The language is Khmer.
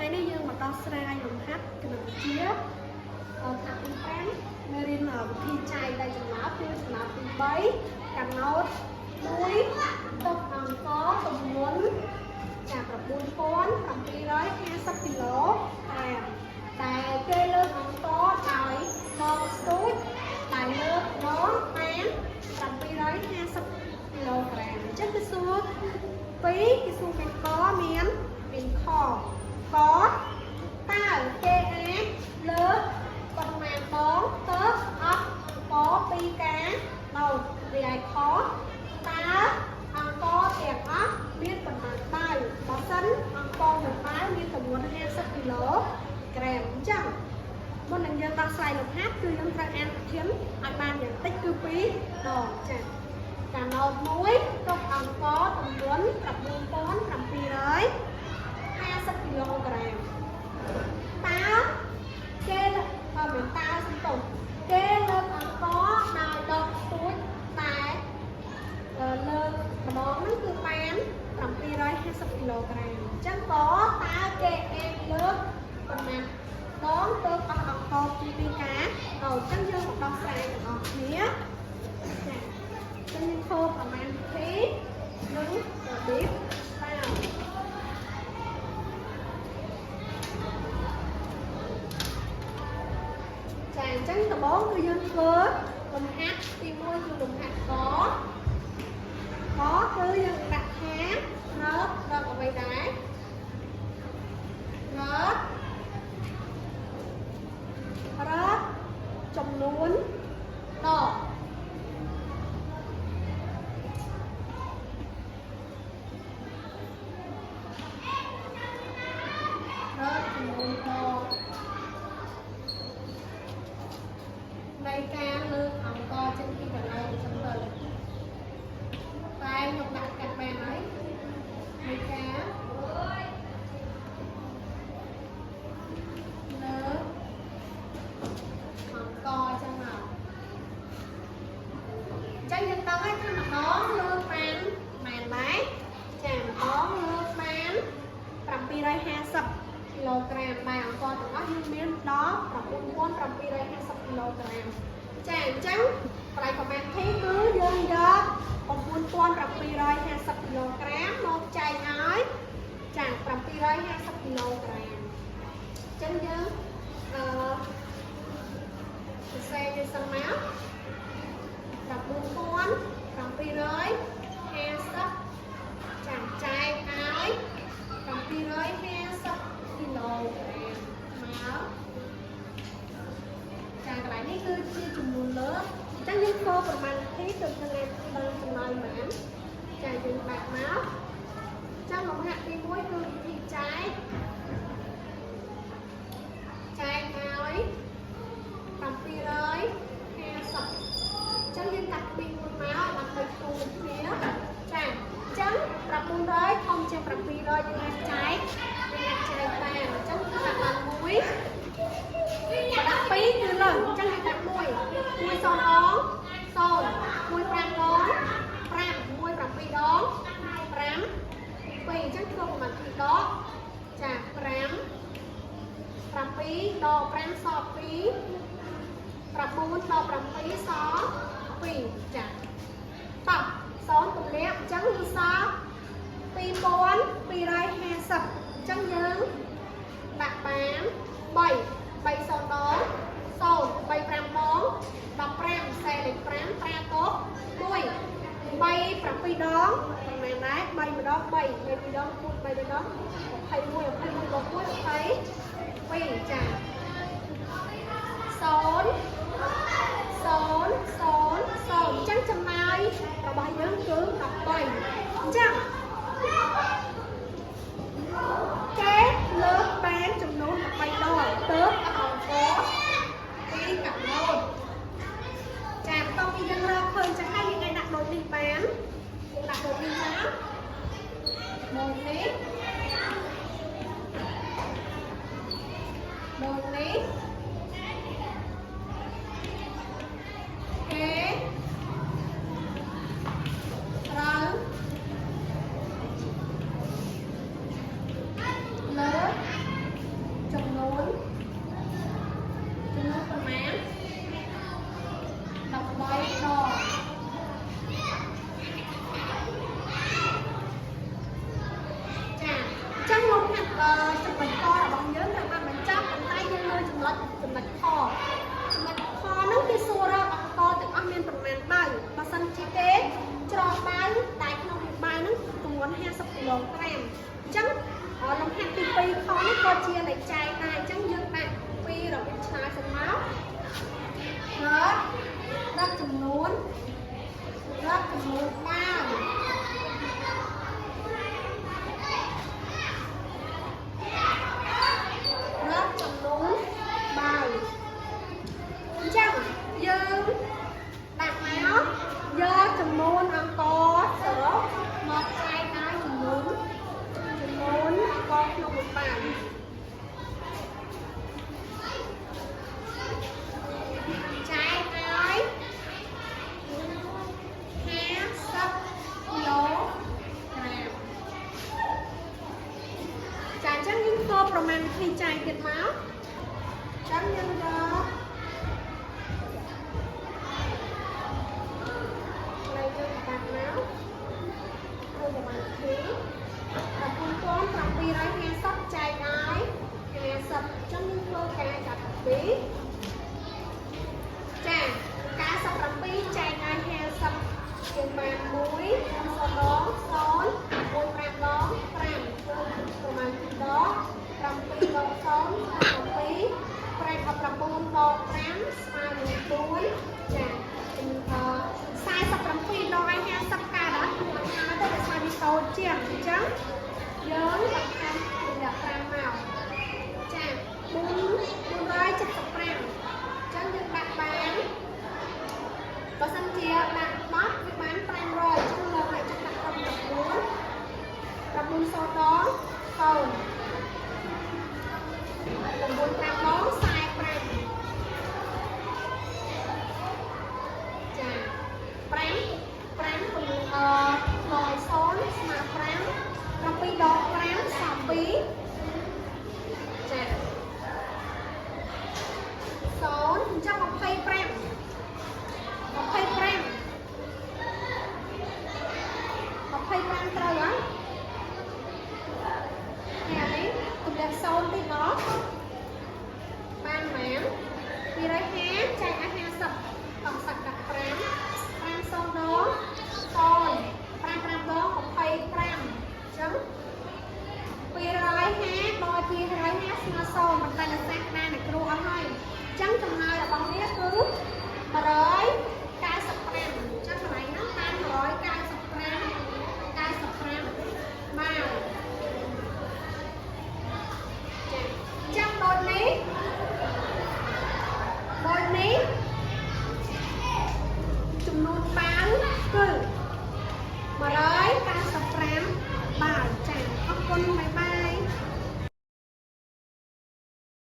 ថ្ងៃនេះយើងមកដល់ស្រាយលំហាត់គណិតវិទ្យាថ្នាក់ទី5មេរៀនវិធីចែកដៃចំណោទគឺចំណោទទី3ចំណោទ1ទុកអង្គទម្ងន់ចា9750គីឡូក្រាមតែគេលើកអង្គដោយដងស្ទូចដែលលើកដងបាន750គីឡូក្រាមអញ្ចឹងគឺសួរ2គឺសួរមានកមានខកតើគេអាចលើកប៉ុន្មានដងទៅអត់កពីការដោតវាឲ្យខតើអង្គទាំងអស់មានប៉ុន្មានបាវបើសិនអង្គមួយបាវមានទម្ងន់50គីឡូក្រាមអញ្ចឹងមុននឹងយើងដោះស្រាយលំហាត់គឺយើងត្រូវអានប្រធានឲ្យបានយ៉ាងតិចគឺ2ដងចា៎ចំណោទ1ទុកអង្គទម្ងន់9750គីឡូក្រាមតើគេមិនតើសំទោសគេលើកអង្គដោយដកស្ទួចតែលើកម្ដងហ្នឹងគឺបាន750គីឡូក្រាមអញ្ចឹងក៏តើគេអាចលើកប៉ុន្មានដងទៅអស់អង្គពីការដល់អញ្ចឹងយើងមកដោះស្រាយទាំងអស់គ្នាចា៎ខ្ញុំធ្វើប្រមាណវិធីនិងរបៀបតាមចាអញ្ចឹងដំបូងគឺយើងធ្វើលំហាត់ទី1គឺលំហាត់កគឺយើងដាក់ថារកអ្វីដែររកចំនួនដកនៃការលើកអង្គចេញពីកន្លែងអញ្ចឹងទៅតែខ្ញុំដាក់កាត់បានហើយនៃការលើកអង្គអញ្ចឹងមកអញ្ចឹងយើងដឹងហើយថាម្ដងលើកបានមែនដែរចាម្ដងលើកបាន750គីឡូក្រាមដែលអង្គទាំងអស់យើងមានដល់9750គីឡូក្រាមចាអញ្ចឹងកន្លែង comment ទីគឺយើងយក9750គីឡូក្រាមមកចែកឲ្យចា750គីឡូក្រាមអញ្ចឹងយើងសរសេរវាសិនមក9750ចាចែកឲ្យ750គីឡូក្រាមមកចាកន្លែងនេះគឺជាចំនួនលើកអញ្ចឹងយើងធ្វើប្រមាណវិធីទៅថ្ងៃដល់ចំណោយបានចាយើងដាក់មកចាំលំហាត់ទី1គឺវិធីចែកឲ្យ750អញ្ចឹងយើងដាក់ពី1មកដើម្បីគូគ្នាចាអញ្ចឹង900ធំជាង700យើងអាចចែកបានអញ្ចឹងដាក់បាន1ដាក់2គឺលើអញ្ចឹងដាក់1 0ដង0 1 5ដង5 1 7ដង5 2អញ្ចឹងធ្វើប្រមាណ2ដកចា5 7ដក5សល់2 9ដក7សល់2ចាតោះ0ទម្លាក់អញ្ចឹងគឺសល់2250អញ្ចឹងយើងដាក់បាន3 0ដង0 3 5ដង15សេលេខ5ប្រាតោ1 3 7ដងប៉ុន្មានដែរ3ម្ដង3 2ដង4 3ដង21 21បូក1 22ចា0 0 0 0អញ្ចឹងចំណាយរបស់យើងគឺ13អញ្ចឹងគេលើកបានចំនួន13ដងទៅអង្គពីកាប់ដូនចាបន្ទាប់ពីយើងរកឃើញចឹងហើយយើងអាចដាក់ដូចនេះបានយើងដាក់ដូចនេះមកដូចនេះគេត្រូវលើក ចំណុចខរបស់យើងត្រូវបានបញ្ចប់ប៉ុន្តែយើងនៅចំណុចខចំណុចខហ្នឹងគេសួររកអង្គទាំងអស់មានប្រមាណបាវបើសិនជាគេច្រកបាវតែក្នុងមួយបាវហ្នឹងទម្ងន់50គីឡូក្រាមអញ្ចឹងលំហាត់ទី2ខនេះក៏ជាលេខចែកដែរអញ្ចឹងយើងដាក់ពីរបៀបឆ្លើយទៅមករកចំនួនបាវរកចំនួនបាវអញ្ចឹងយើងដាក់មកយកចំនួនអង្គសរុបមកចែកឲ្យចំនួនអង្គក្នុងមួយបាវចែកឲ្យ50គីឡូក្រាមចាអញ្ចឹងយើងធ្វើប្រមាណវិធីចែកទៀតមកអញ្ចឹងយើងយក750ចែកឲ្យ50ចឹងយើងធ្វើការចាប់ពីចា97ចែកឲ្យ50យើងបាន1 0 ដង0 45ដង5ធ្វើប្រមាណ2ដង7ដង0 7 5 9ដង5ស្មើនឹង4ចា47ដងឲ្យ50កើតអត់មកហើយទៅស្មើនេះតូចជាងអញ្ចឹងយើងដាក់តាមដាក់5មកចា475អញ្ចឹងយើងដាក់បានបើសិនជាដាក់10វាបាន500អញ្ចឹងលើកឲ្យចិត្តដាក់9 9 0 ដង0 9 5 ដង45ចា5ពន្លឺដង0ស្មើ5 7ដង5សំ2ចា0អញ្ចឹង25ត្រូវអត់ថ្ងៃនេះទម្លាក់0ទីដល់បានម៉ាន250